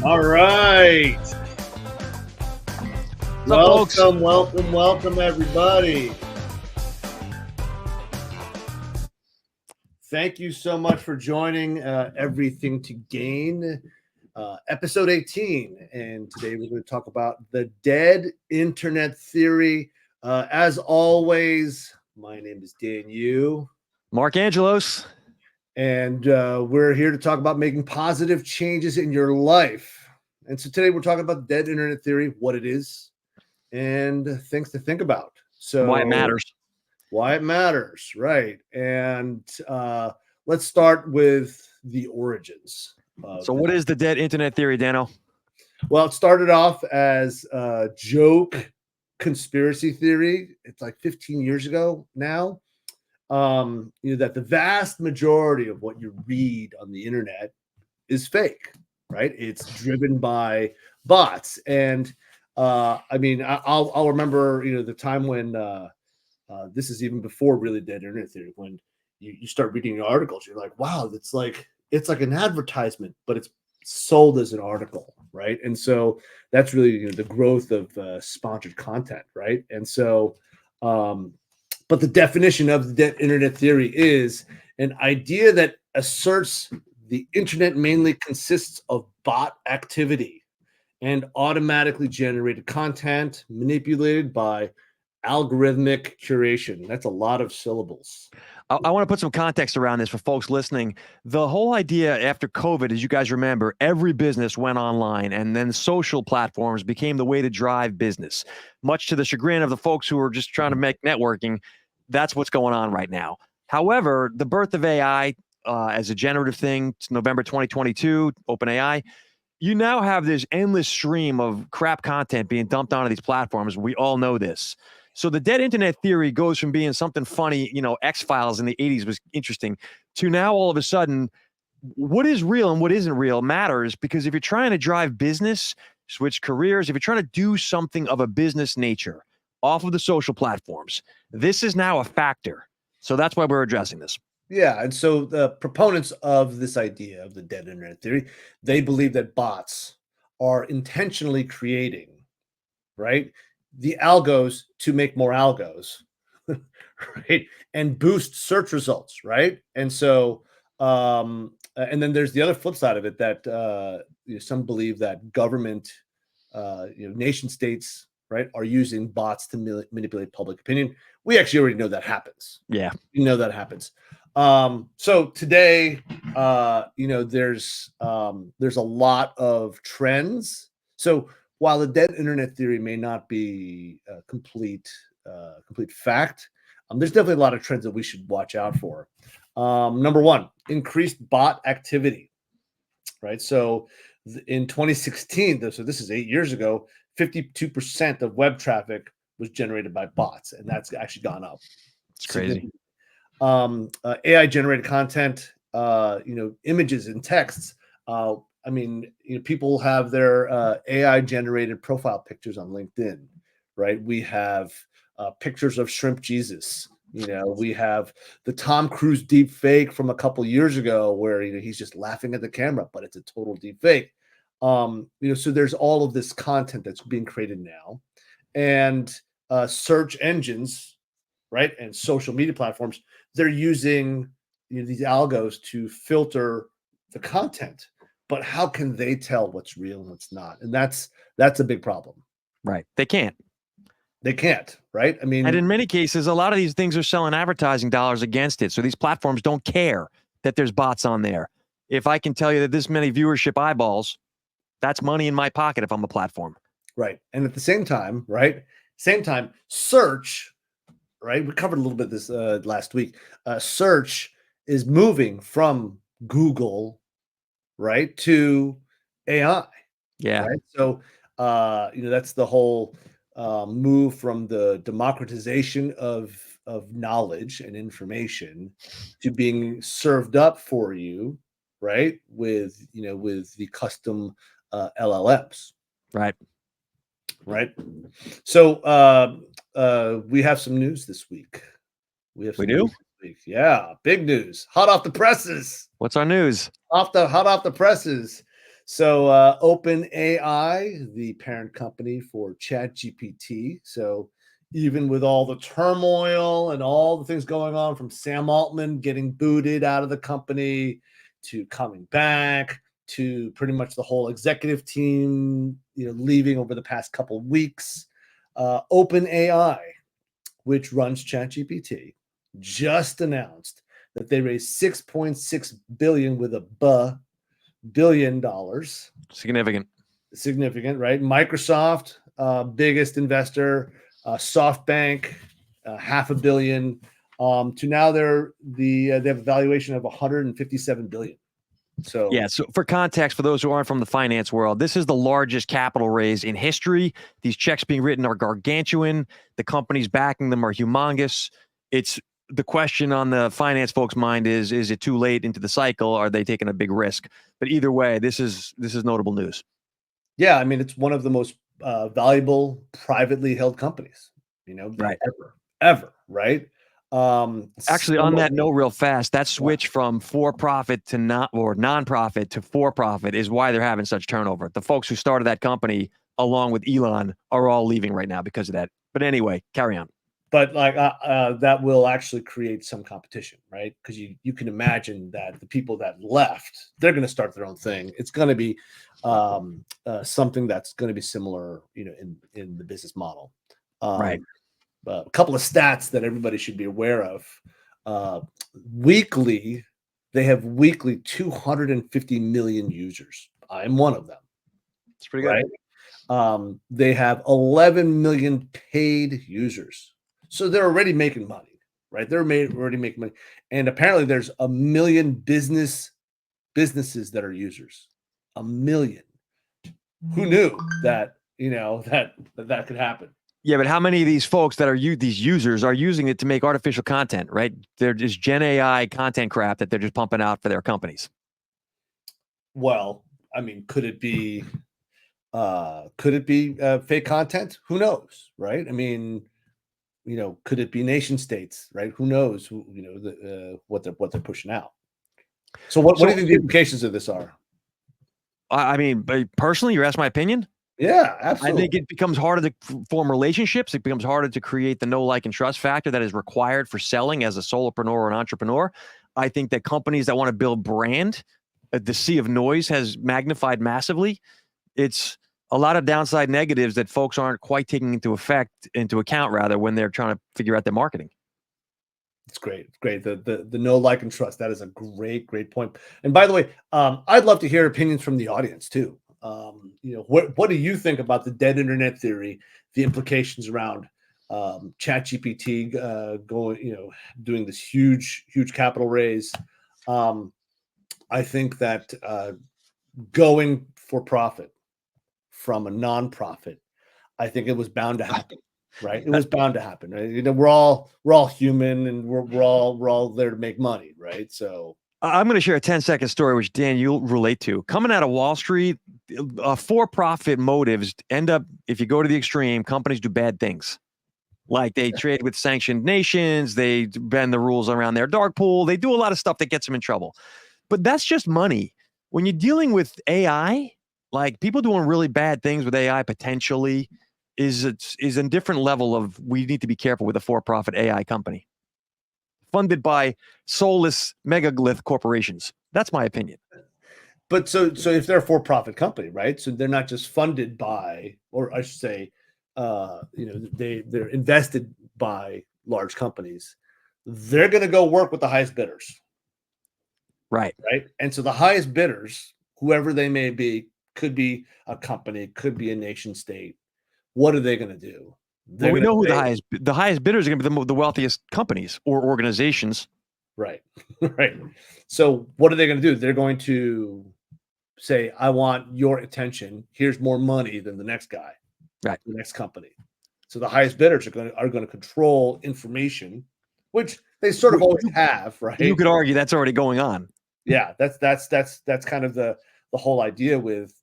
All right. What's up, folks? Welcome, everybody. Thank you so much for joining Everything to Gain, episode 18. And today we're going to talk about the dead internet theory. As always, my name is Dan Yu. Mark Angelos. And we're here to talk about making positive changes in your life. And so today we're talking about the dead internet theory, what it is, and things to think about. So Why it matters. Why it matters, right? And let's start with the origins. So what is the dead internet theory, Dano? Well, it started off as a joke conspiracy theory. It's like 15 years ago now. That the vast majority of what you read on the internet is fake, right? It's driven by bots. And I'll remember, the time when this is even before really dead internet theory, when you start reading the articles, you're like, wow, it's like an advertisement, but it's sold as an article, right? And so that's really the growth of sponsored content, right? And so but the definition of the internet theory is an idea that asserts the internet mainly consists of bot activity and automatically generated content manipulated by algorithmic curation. That's a lot of syllables. I want to put some context around this for folks listening. The whole idea after COVID, as you guys remember, every business went online, and then social platforms became the way to drive business, much to the chagrin of the folks who are just trying to make networking. That's what's going on right now. However, the birth of AI as a generative thing, it's November 2022, OpenAI, you now have this endless stream of crap content being dumped onto these platforms. We all know this. So the dead internet theory goes from being something funny, X-Files in the 80s was interesting, to now all of a sudden, what is real and what isn't real matters, because if you're trying to drive business, switch careers, if you're trying to do something of a business nature off of the social platforms, this is now a factor. So that's why we're addressing this. Yeah, and so the proponents of this idea of the dead internet theory, they believe that bots are intentionally creating, right, the algos to make more algos, right, and boost search results, right? And so, and then there's the other flip side of it that some believe that government, nation states, right, are using bots to manipulate public opinion. We actually already know that happens. Yeah, you know that happens. So today, there's a lot of trends. So while the dead internet theory may not be a complete fact, there's definitely a lot of trends that we should watch out for. Number one, increased bot activity, right? So in 2016, so this is 8 years ago, 52% of web traffic was generated by bots, and that's actually gone up. It's crazy. AI generated content, images and texts. People have their AI generated profile pictures on LinkedIn, right? We have pictures of Shrimp Jesus. We have the Tom Cruise deep fake from a couple years ago where he's just laughing at the camera, but it's a total deep fake. So there's all of this content that's being created now, and search engines, right, and social media platforms, they're using these algos to filter the content. But how can they tell what's real and what's not? And that's a big problem. Right. They can't, right? I mean, and in many cases, a lot of these things are selling advertising dollars against it. So these platforms don't care that there's bots on there. If I can tell you that this many viewership eyeballs, that's money in my pocket if I'm a platform. Right. And at the same time, search, right? We covered a little bit this last week. Search is moving from Google, right, to AI. Yeah. Right? So, that's the whole move from the democratization of knowledge and information to being served up for you, right, with the custom LLMs. Right. So we have some news this week. We do? News this week. Yeah, big news. Hot off the presses. What's our news? Hot off the presses. So OpenAI, the parent company for ChatGPT. So even with all the turmoil and all the things going on, from Sam Altman getting booted out of the company to coming back to pretty much the whole executive team, leaving over the past couple of weeks, OpenAI, which runs ChatGPT, just announced that they raised 6.6 billion with a billion dollars. Significant, right? Microsoft, biggest investor, SoftBank, $500 million. To now they have a valuation of 157 billion. So yeah. So for context, for those who aren't from the finance world, this is the largest capital raise in history. These checks being written are gargantuan. The companies backing them are humongous. It's the question on the finance folks' mind is it too late into the cycle? Are they taking a big risk? But either way, this is notable news. Yeah, I mean, it's one of the most valuable privately held companies, Right. ever, right? Actually, on that note, real fast, that switch from for-profit to non-profit to for-profit is why they're having such turnover. The folks who started that company, along with Elon, are all leaving right now because of that. But anyway, carry on. But that will actually create some competition, right? Because you can imagine that the people that left, they're going to start their own thing. It's going to be something that's going to be similar, in the business model. Right. A couple of stats that everybody should be aware of. Weekly, they have 250 million users. I'm one of them. It's pretty good. Right? They have 11 million paid users. So they're already making money, right? Already making money. And apparently there's 1 million businesses that are users. 1 million. Who knew that, that could happen? Yeah, but how many of these folks that are these users are using it to make artificial content, right? They're just Gen AI content crap that they're just pumping out for their companies. Well, I mean, could it be fake content? Who knows, right? I mean, could it be nation states, right? Who knows what they're pushing out. So what do you think the implications of this are? I mean, personally, you're asking my opinion? Yeah, absolutely. I think it becomes harder to form relationships. It becomes harder to create the know, like, and trust factor that is required for selling as a solopreneur or an entrepreneur. I think that companies that want to build brand, the sea of noise has magnified massively. It's a lot of downside negatives that folks aren't quite taking into account rather when they're trying to figure out their marketing. It's great. It's great. The know, like, and trust. That is a great point. And by the way, I'd love to hear opinions from the audience too. What do you think about the dead internet theory, the implications around ChatGPT doing this huge capital raise? I think that going for profit from a nonprofit, I think it was bound to happen. Right, it was bound to happen. Right? We're all human, and we're all there to make money, right? So I'm going to share a 10-second story, which Dan, you'll relate to. Coming out of Wall Street, for-profit motives end up, if you go to the extreme, companies do bad things. Like they trade with sanctioned nations, they bend the rules around their dark pool, they do a lot of stuff that gets them in trouble. But that's just money. When you're dealing with AI, like people doing really bad things with AI potentially is a different level of, we need to be careful with a for-profit AI company funded by soulless megaglyph corporations. That's my opinion. But so if they're a for-profit company, right? So they're not just funded by, or I should say, they're invested by large companies. They're going to go work with the highest bidders. Right. And so the highest bidders, whoever they may be, could be a company, could be a nation state. What are they going to do? Well, we know who the highest bidders are going to be, the wealthiest companies or organizations. Right. Right. So what are they going to do? They're going to say, I want your attention. Here's more money than the next guy. Right. The next company. So the highest bidders are going to control information, which they sort of always have, right? You could argue that's already going on. Yeah, that's kind of the whole idea with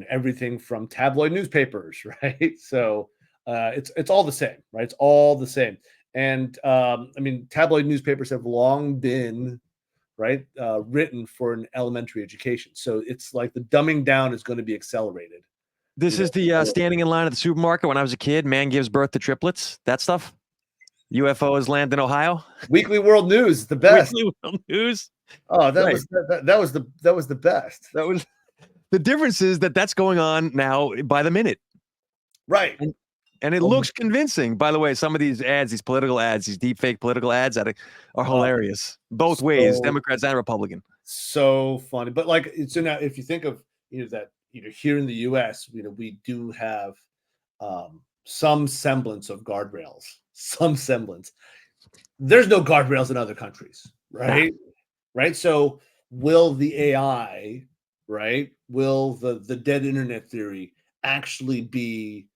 everything from tabloid newspapers, right? So it's all the same, right? It's all the same. And I mean, tabloid newspapers have long been right? Written for an elementary education. So it's like the dumbing down is going to be accelerated. This is the standing in line at the supermarket when I was a kid. Man gives birth to triplets. That stuff. UFOs land in Ohio. Weekly World News, the best. Weekly World News. Oh, that Right. was the best. That was the difference is that's going on now by the minute. Right. And it looks convincing. By the way, some of these ads, these political ads, these deep fake political ads that are hilarious. Both ways, Democrats and Republican. So funny. But like, so now if you think of, that, here in the US, we do have some semblance of guardrails, some semblance. There's no guardrails in other countries, right? Nah. Right. So will the AI, right? Will the dead internet theory actually be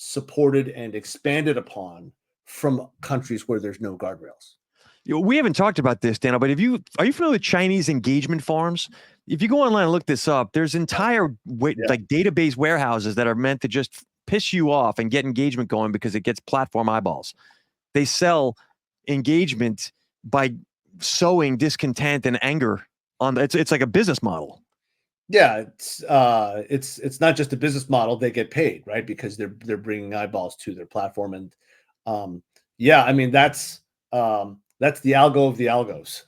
supported and expanded upon from countries where there's no guardrails? We haven't talked about this, Daniel, but are you familiar with Chinese engagement farms? If you go online and look this up, there's entire like database warehouses that are meant to just piss you off and get engagement going because it gets platform eyeballs. They sell engagement by sowing discontent and anger on it's like a business model. Yeah, it's not just a business model. They get paid, right? Because they're bringing eyeballs to their platform, and yeah, I mean that's the algo of the algos,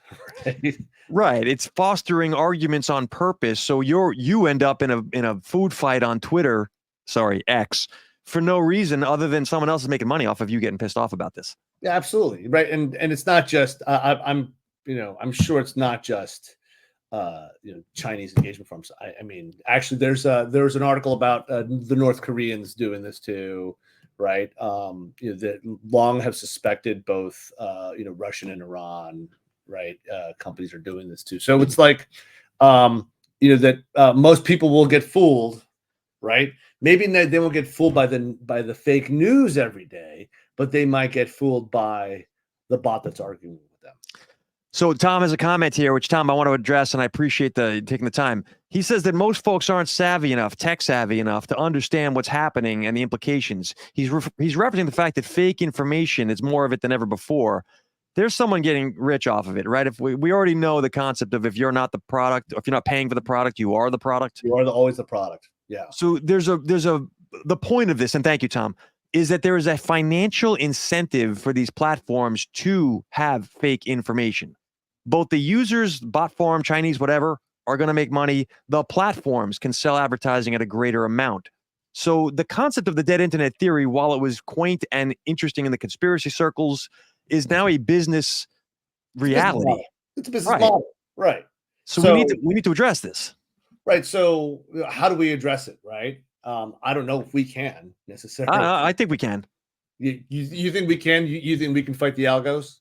right? Right. It's fostering arguments on purpose, so you end up in a food fight on Twitter, sorry, X, for no reason other than someone else is making money off of you getting pissed off about this. Yeah, absolutely, right. And it's not just I'm sure it's not just Chinese engagement firms. I mean, actually, there's an article about the North Koreans doing this too, right? That long have suspected both Russian and Iran, right? Companies are doing this too. So it's like that most people will get fooled, right? Maybe they won't get fooled by the fake news every day, but they might get fooled by the bot that's arguing with them. So Tom has a comment here, which Tom I want to address, and I appreciate taking the time. He says that most folks aren't savvy enough, tech savvy enough to understand what's happening and the implications. He's referencing the fact that fake information is more of it than ever before. There's someone getting rich off of it, right? If we already know the concept of if you're not the product, or if you're not paying for the product, you are the product. You are always the product. Yeah. So the point of this, and thank you, Tom, is that there is a financial incentive for these platforms to have fake information. Both the users, bot farm, Chinese, whatever, are going to make money. The platforms can sell advertising at a greater amount. So the concept of the dead internet theory, while it was quaint and interesting in the conspiracy circles, is now a business reality. It's a business model. Right. So we need to address this. Right. So how do we address it? Right. I don't know if we can necessarily. I think we can. You think we can? You think we can fight the algos?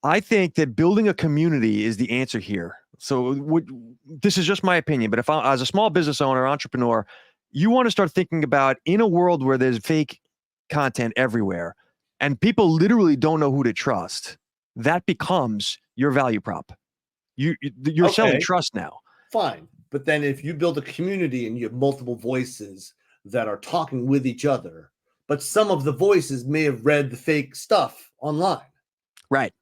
I think that building a community is the answer here. So this is just my opinion, but if as a small business owner, entrepreneur, you want to start thinking about in a world where there's fake content everywhere and people literally don't know who to trust, that becomes your value prop. You're selling trust now. Fine. But then if you build a community and you have multiple voices that are talking with each other, but some of the voices may have read the fake stuff online. Right.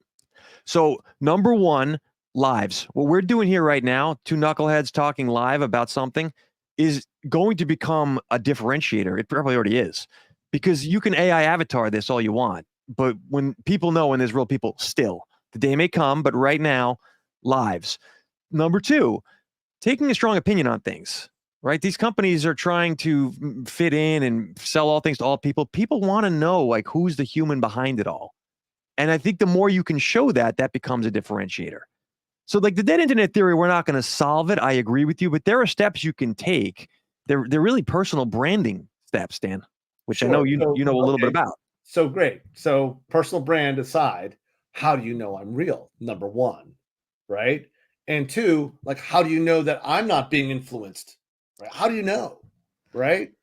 So number one, lives. What we're doing here right now, two knuckleheads talking live about something, is going to become a differentiator. It probably already is, because you can AI avatar this all you want. But when people know when there's real people, still, the day may come, but right now, lives. Number two, taking a strong opinion on things, right? These companies are trying to fit in and sell all things to all people. People want to know like who's the human behind it all. And I think the more you can show that becomes a differentiator. So like the dead internet theory, we're not going to solve it. I agree with you, but there are steps you can take. They're really personal branding steps, Dan, which I know you know a little bit about. So great. So personal brand aside, how do you know I'm real? Number one, right? And two, like, how do you know that I'm not being influenced? Right? How do you know? Right?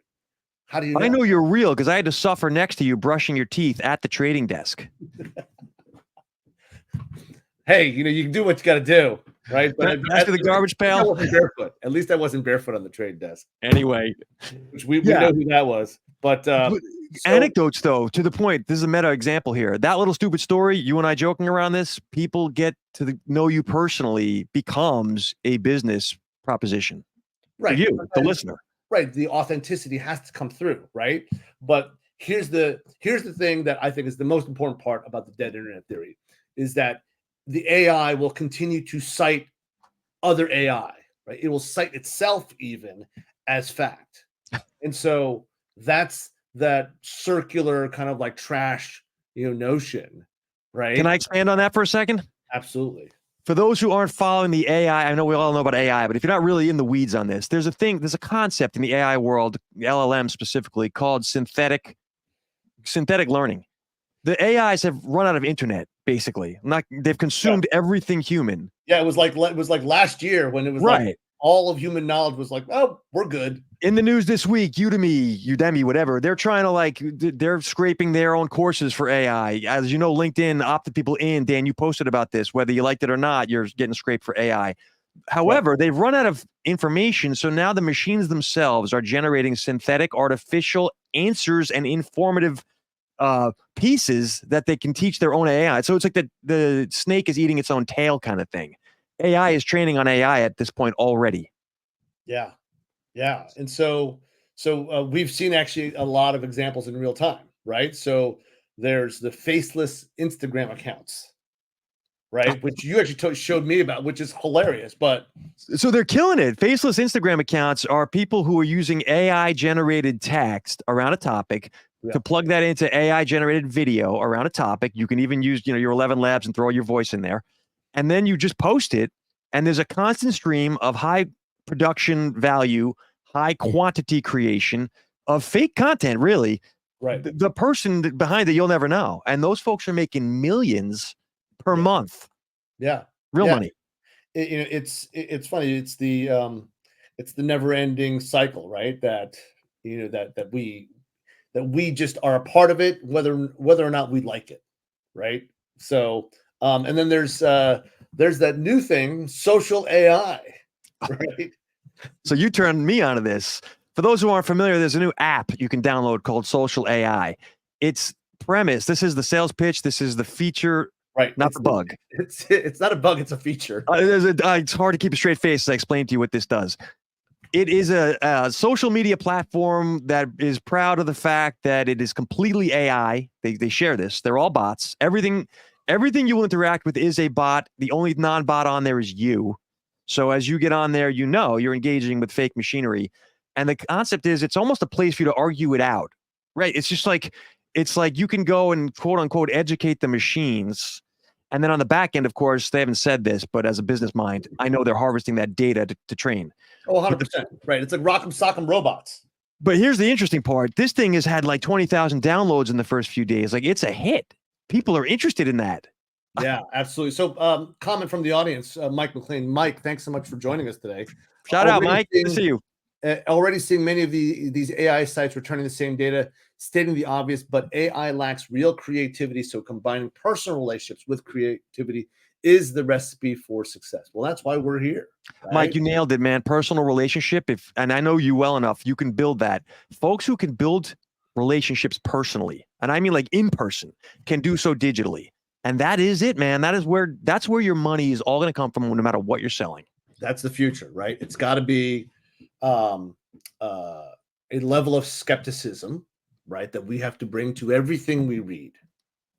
How do you know? I know you're real because I had to suffer next to you brushing your teeth at the trading desk. Hey, you can do what you got to do, right? But after the garbage pail, I wasn't barefoot. At least I wasn't barefoot on the trade desk. Anyway, Which we know who that was. But anecdotes, though, to the point, this is a meta example here. That little stupid story, you and I joking around this, people get to know you personally becomes a business proposition for you, the listener. Right. The authenticity has to come through, right? But here's the thing that I think is the most important part about the dead internet theory is that the AI will continue to cite other AI, right? It will cite itself even as fact. And so that's that circular kind of like trash, notion, right? Can I expand on that for a second? Absolutely. For those who aren't following the AI, I know we all know about AI, but if you're not really in the weeds on this, there's a concept in the AI world, LLM specifically, called synthetic learning. The AIs have run out of internet, basically. They've consumed everything human. Yeah, it was like last year when it was like all of human knowledge was like, oh, we're good. In the news this week, Udemy, whatever, they're trying to they're scraping their own courses for AI. As you know, LinkedIn opted people in. Dan, you posted about this. Whether you liked it or not, you're getting scraped for AI. However, they've run out of information. So now the machines themselves are generating synthetic, artificial answers and informative pieces that they can teach their own AI. So it's like the snake is eating its own tail kind of thing. AI is training on AI at this point already. Yeah. Yeah. And so we've seen actually a lot of examples in real time, right? So there's the faceless Instagram accounts, right? Which you actually showed me about, which is hilarious, but so they're killing it. Faceless Instagram accounts are people who are using AI generated text around a topic to plug that into AI generated video around a topic. You can even use, your 11 Labs and throw your voice in there. And then you just post it. And there's a constant stream of high production value, high quantity creation of fake content, really. Right. The person behind it, you'll never know. And those folks are making millions per month. Yeah. Real money. It's funny. It's the never ending cycle, right? That, that we just are a part of it, whether or not we like it. Right. So, and then there's that new thing, social AI, right? So you turned me onto this. For those who aren't familiar, there's a new app you can download called Social AI. Its premise, this is the sales pitch, this is the feature, right? Not the bug. It's not a bug, it's a feature. It's hard to keep a straight face as I explain to you what this does. It is a social media platform that is proud of the fact that it is completely AI. They share this. They're all bots. Everything you will interact with is a bot. The only non-bot on there is you. So as you get on there, you're engaging with fake machinery. And the concept is it's almost a place for you to argue it out, right? It's just like, you can go and quote unquote educate the machines. And then on the back end, of course, they haven't said this, but as a business mind, I know they're harvesting that data to train. Oh, 100%. Right. It's like Rock'em Sock'em Robots. But here's the interesting part. This thing has had like 20,000 downloads in the first few days. Like, it's a hit. People are interested in that. Yeah, absolutely. So comment from the audience, Mike McLean. Mike, thanks so much for joining us today. Shout out, Mike. Good to see you. Already seeing many of these AI sites returning the same data, stating the obvious, but AI lacks real creativity. So combining personal relationships with creativity is the recipe for success. Well, that's why we're here. Right? Mike, you nailed it, man. Personal relationship. And I know you well enough, you can build that. Folks who can build relationships personally, and I mean like in person, can do so digitally. And that is it, man. That's where your money is all going to come from, no matter what you're selling. That's the future, right? It's got to be a level of skepticism, right, that we have to bring to everything we read,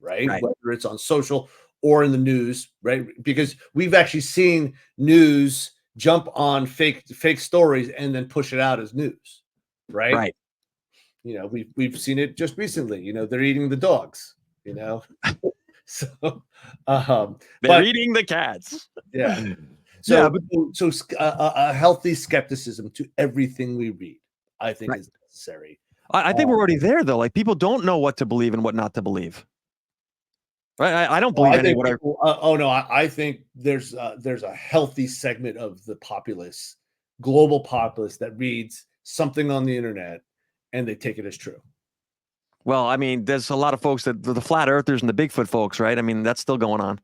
right? Whether it's on social or in the news, right? Because we've actually seen news jump on fake stories and then push it out as news, right? Right. We've seen it just recently. They're eating the dogs. So they're eating the cats. Yeah. So a healthy skepticism to everything we read, I think, is necessary. I think we're already there, though. Like, people don't know what to believe and what not to believe. Right? I don't believe any. I think there's a healthy segment of the populace, global populace, that reads something on the internet and they take it as true. Well, I mean, there's a lot of folks that the flat earthers and the Bigfoot folks, right? I mean, that's still going on.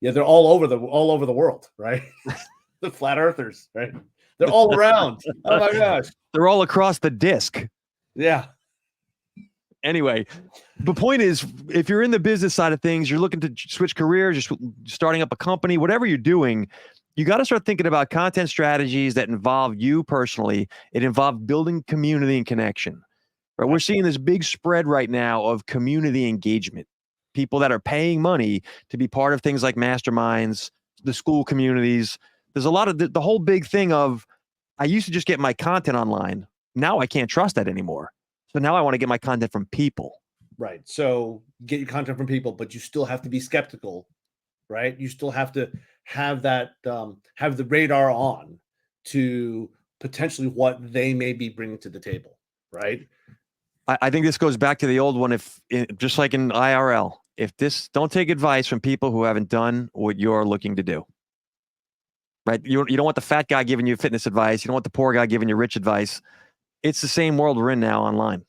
Yeah, they're all over the world, right? The flat earthers, right? They're all around. Oh my gosh. They're all across the disc. Yeah. Anyway, the point is, if you're in the business side of things, you're looking to switch careers, you're starting up a company, whatever you're doing, you got to start thinking about content strategies that involve you personally. It involves building community and connection. Right? We're seeing this big spread right now of community engagement. People that are paying money to be part of things like masterminds, the school communities. There's a lot of the whole big thing of, I used to just get my content online. Now I can't trust that anymore. So now I want to get my content from people. Right. So get your content from people, but you still have to be skeptical, right? You still have to have that, have the radar on to potentially what they may be bringing to the table, right? I think this goes back to the old one. Just like in IRL, don't take advice from people who haven't done what you're looking to do. Right? You don't want the fat guy giving you fitness advice. You don't want the poor guy giving you rich advice. It's the same world we're in now online.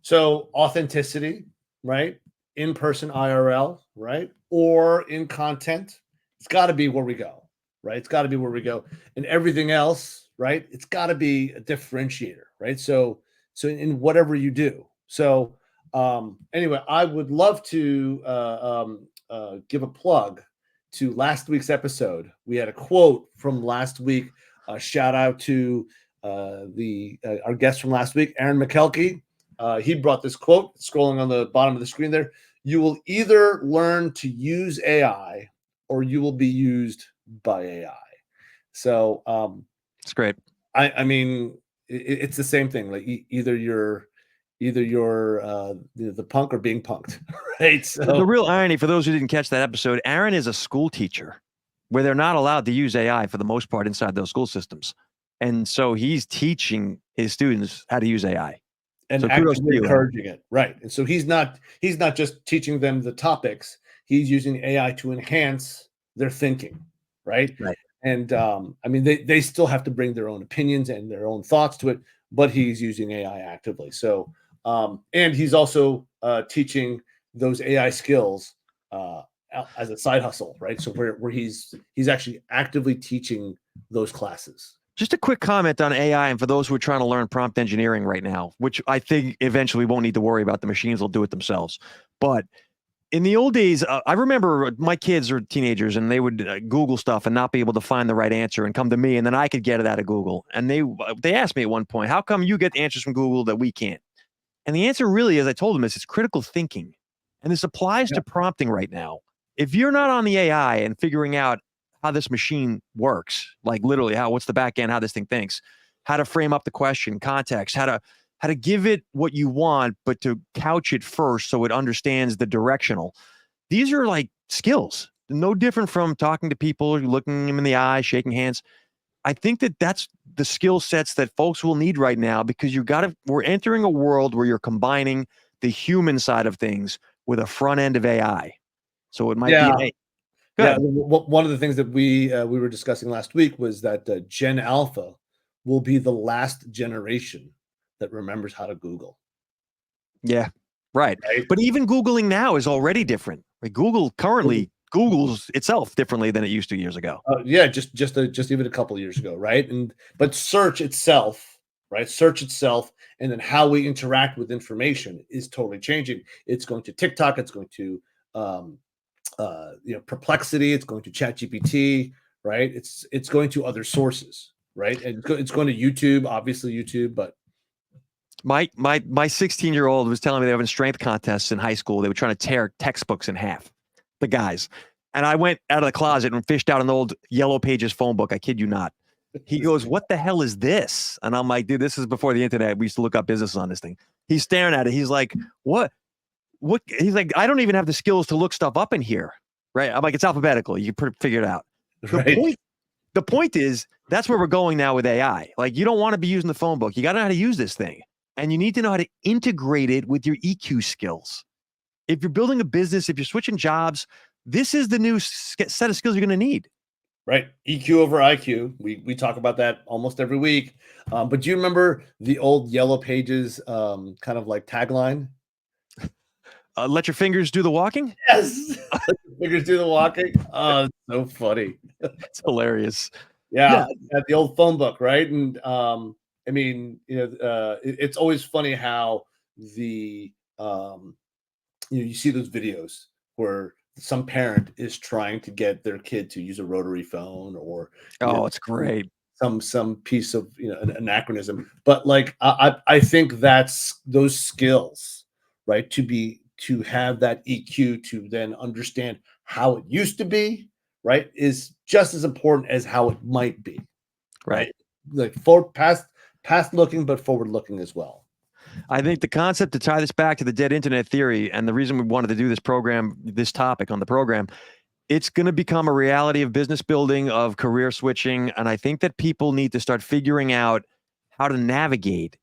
So authenticity, right? In-person IRL, right? Or in content, it's got to be where we go, right? It's got to be where we go. And everything else, right? It's got to be a differentiator, right? So in whatever you do. So anyway, I would love to give a plug to last week's episode. We had a quote from last week. Shout out to our guest from last week, Aaron McKelkey. He brought this quote, scrolling on the bottom of the screen there. You will either learn to use AI or you will be used by AI. So it's great. I mean, it's the same thing. Like either you're the punk or being punked, right? So the real irony, for those who didn't catch that episode, Aaron is a school teacher where they're not allowed to use AI for the most part inside those school systems. And so he's teaching his students how to use AI. And so actively encouraging it, right? And so he's not just teaching them the topics; he's using AI to enhance their thinking, right? Right. And I mean, they still have to bring their own opinions and their own thoughts to it, but he's using AI actively. So, and he's also teaching those AI skills as a side hustle, right? So where he's actually actively teaching those classes. Just a quick comment on AI, and for those who are trying to learn prompt engineering right now, which I think eventually won't need to worry about, the machines will do it themselves. But in the old days, I remember my kids are teenagers and they would Google stuff and not be able to find the right answer and come to me, and then I could get it out of Google. And they asked me at one point, how come you get answers from Google that we can't? And the answer really, as I told them, is it's critical thinking. And this applies to prompting right now. If you're not on the AI and figuring out how this machine works, like literally what's the back end, how this thing thinks, how to frame up the question, context, how to give it what you want, but to couch it first so it understands the directional. These are like skills, no different from talking to people, looking them in the eye, shaking hands. I think that's the skill sets that folks will need right now, because we're entering a world where you're combining the human side of things with a front end of AI. So it might be Yeah, one of the things that we were discussing last week was that Gen Alpha will be the last generation that remembers how to Google. Yeah, right. But even Googling now is already different. Like Google currently Googles itself differently than it used to years ago. Yeah, just even a couple of years ago, right? But search itself, right? Search itself, and then how we interact with information is totally changing. It's going to TikTok. It's going to Perplexity, it's going to ChatGPT, right? It's going to other sources, right? And it's going to YouTube, obviously YouTube, but my 16-year-old was telling me they were having strength contests in high school. They were trying to tear textbooks in half, the guys. And I went out of the closet and fished out an old Yellow Pages phone book. I kid you not. He goes, "What the hell is this?" And I'm like, "Dude, this is before the internet. We used to look up businesses on this thing." He's staring at it. He's like, "What?" He's like, "I don't even have the skills to look stuff up in here." Right? I'm like, "It's alphabetical. You can figure it out." The point is, that's where we're going now with AI. Like, you don't want to be using the phone book. You got to know how to use this thing. And you need to know how to integrate it with your EQ skills. If you're building a business, if you're switching jobs, this is the new set of skills you're going to need. Right. EQ over IQ. We talk about that almost every week. But do you remember the old Yellow Pages kind of like tagline? Let your fingers do the walking? Yes. Fingers do the walking. Oh, it's so funny. It's hilarious. Yeah, at the old phone book, right? And I mean, it's always funny how the you see those videos where some parent is trying to get their kid to use a rotary phone, or you know Oh, it's great. some piece of an anachronism. But like I think that's those skills, right? To have that EQ to then understand how it used to be, right, is just as important as how it might be, Right. right? Like for past looking, but forward looking as well. I think the concept, to tie this back to the dead internet theory, and the reason we wanted to do this program, this topic on the program, it's going to become a reality of business building, of career switching. And I think that people need to start figuring out how to navigate.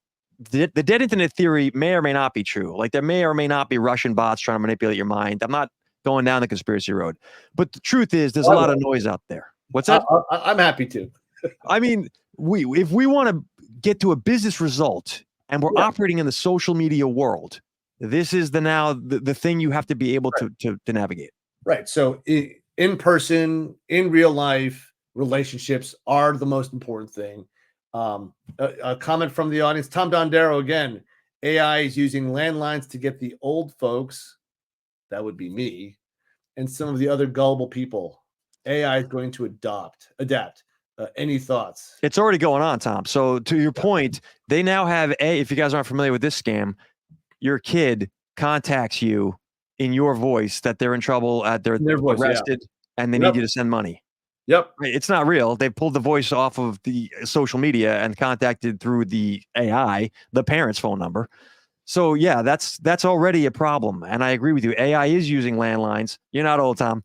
The dead internet theory may or may not be true. Like, there may or may not be Russian bots trying to manipulate your mind. I'm not going down the conspiracy road. But the truth is, there's a lot of noise out there. What's that? I'm happy to. I mean, if we want to get to a business result and we're operating in the social media world, this is the thing you have to be able to navigate. Right. So in person, in real life, relationships are the most important thing. A comment from the audience, Tom Dondero again. AI is using landlines to get the old folks, that would be me, and some of the other gullible people. AI is going to adapt. Any thoughts? It's already going on, Tom. So to your point, they now have if you guys aren't familiar with this scam, your kid contacts you in your voice that they're in trouble, they're arrested, and they need you to send money. Yep. Right, it's not real. They pulled the voice off of the social media and contacted through the AI, the parent's phone number. So yeah, that's already a problem. And I agree with you. AI is using landlines. You're not old, Tom.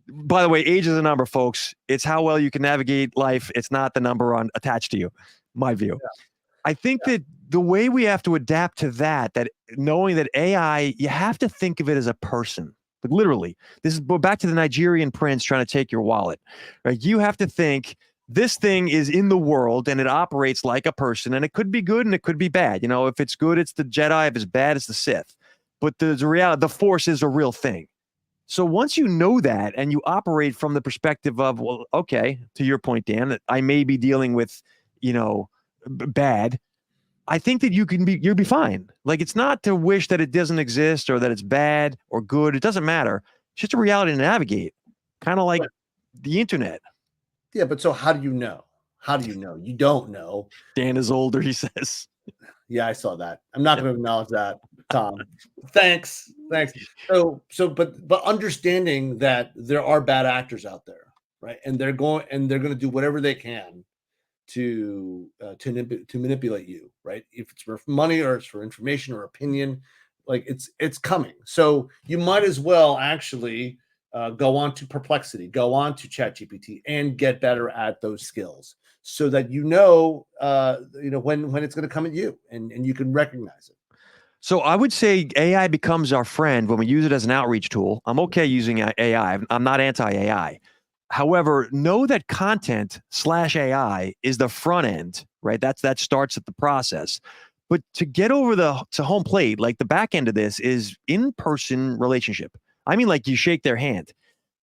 By the way, age is a number, folks. It's how well you can navigate life. It's not the number attached to you. My view. Yeah. I think that the way we have to adapt to that knowing that AI, you have to think of it as a person. But literally, this is back to the Nigerian prince trying to take your wallet. Right? You have to think this thing is in the world and it operates like a person, and it could be good and it could be bad. If it's good, it's the Jedi. If it's bad, it's the Sith. But the reality, the Force is a real thing. So once you know that and you operate from the perspective of, well, okay, to your point, Dan, I may be dealing with, bad. I think that you'll be fine. Like, it's not to wish that it doesn't exist or that it's bad or good. It doesn't matter. It's just a reality to navigate, kind of like the internet. Yeah, but so how do you know? How do you know? You don't know. Dan is older, he says. Yeah, I saw that. I'm not going to acknowledge that, Tom. Thanks. So, but understanding that there are bad actors out there, right? And they're going to do whatever they can to manipulate you, right? If it's for money or it's for information or opinion, like it's coming. So you might as well actually go on to Perplexity, go on to ChatGPT, and get better at those skills, so that when it's going to come at you, and you can recognize it. So I would say AI becomes our friend when we use it as an outreach tool. I'm okay using AI. I'm not anti-AI. However, know that content/AI is the front end, right? That starts at the process. But to get over to home plate, like the back end of this is in-person relationship. I mean, like, you shake their hand.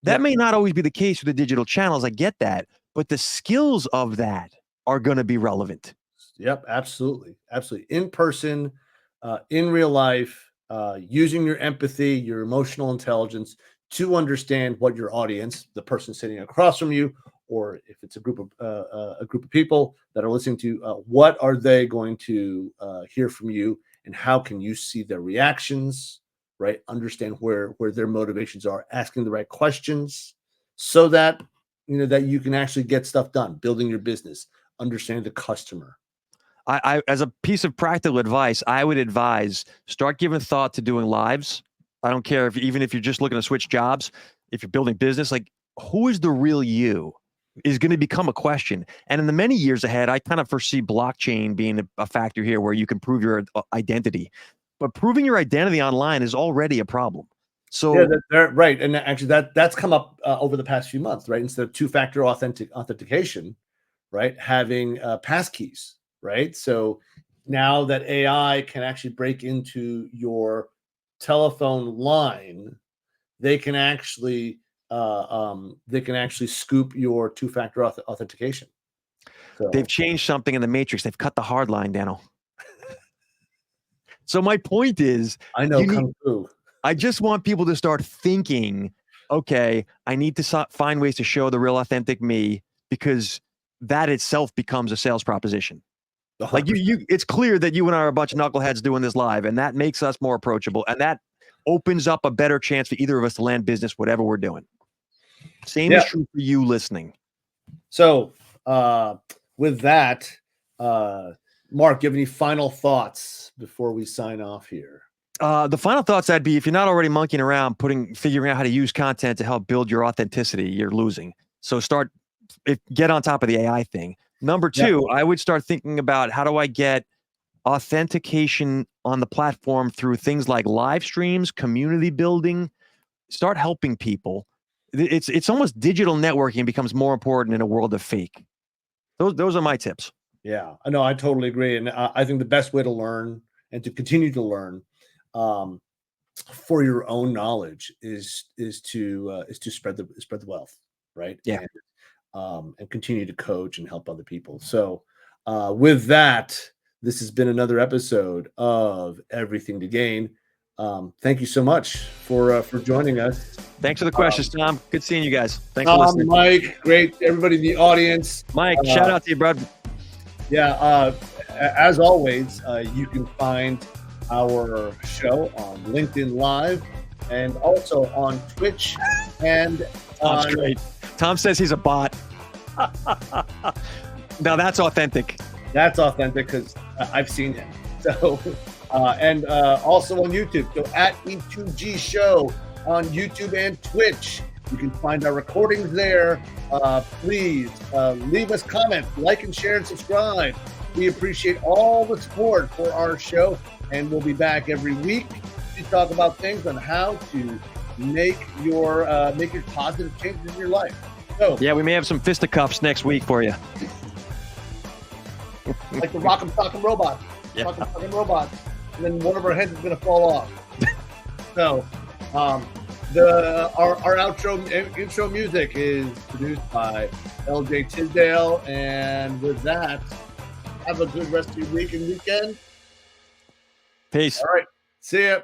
That may not always be the case with the digital channels. I get that, but the skills of that are going to be relevant. Yep, absolutely. In person, in real life, using your empathy, your emotional intelligence to understand what your audience, the person sitting across from you, or if it's a group of people that are listening to, what are they going to hear from you, and how can you see their reactions, right? Understand where their motivations are, asking the right questions, so that that you can actually get stuff done, building your business, understanding the customer. I as a piece of practical advice, I would advise start giving thought to doing lives. I don't care even if you're just looking to switch jobs, if you're building business, like, who is the real you is going to become a question. And in the many years ahead, I kind of foresee blockchain being a factor here where you can prove your identity. But proving your identity online is already a problem. So yeah, they're right. And actually that's come up over the past few months, right? Instead of two-factor authentication, right? Having passkeys, right? So now that AI can actually break into your telephone line, they can actually scoop your two-factor authentication. So they've changed something in the matrix. They've cut the hard line, Daniel. So my point is, I know you need- Kung Fu. I just want people to start thinking, okay, I need to find ways to show the real authentic me, because that itself becomes a sales proposition. Like it's clear that you and I are a bunch of knuckleheads doing this live, and that makes us more approachable, and that opens up a better chance for either of us to land business, whatever we're doing. Same is true for you listening. So with that, Mark, do you have any final thoughts before we sign off here? The final thoughts I'd be, if you're not already monkeying around figuring out how to use content to help build your authenticity, you're losing. So get on top of the AI thing. Number two, I would start thinking about, how do I get authentication on the platform through things like live streams, community building, start helping people. It's almost digital networking becomes more important in a world of fake. Those are my tips. Yeah, I know. I totally agree. And I think the best way to learn and to continue to learn for your own knowledge is to spread the wealth, right? Yeah. And continue to coach and help other people. So with that, this has been another episode of Everything to Gain. Thank you so much for joining us. Thanks for the questions, Tom. Good seeing you guys. Thanks for listening. Mike, great. Everybody in the audience. Mike, shout out to you, bud. Yeah. As always, you can find our show on LinkedIn Live and also on Twitch and Tom's great. Tom says he's a bot. Now that's authentic. That's authentic because I've seen him. So, and also on YouTube. So at E2G Show on YouTube and Twitch. You can find our recordings there. Please leave us comments, like and share and subscribe. We appreciate all the support for our show, and we'll be back every week to talk about things on how to make your positive changes in your life. So, yeah, we may have some fisticuffs next week for you. Like the Rock'em Sock'em Robot. Yeah. Rock'em Sock'em Robot. And then one of our heads is going to fall off. So, our intro music is produced by LJ Tisdale. And with that, have a good rest of your week and weekend. Peace. All right. See ya.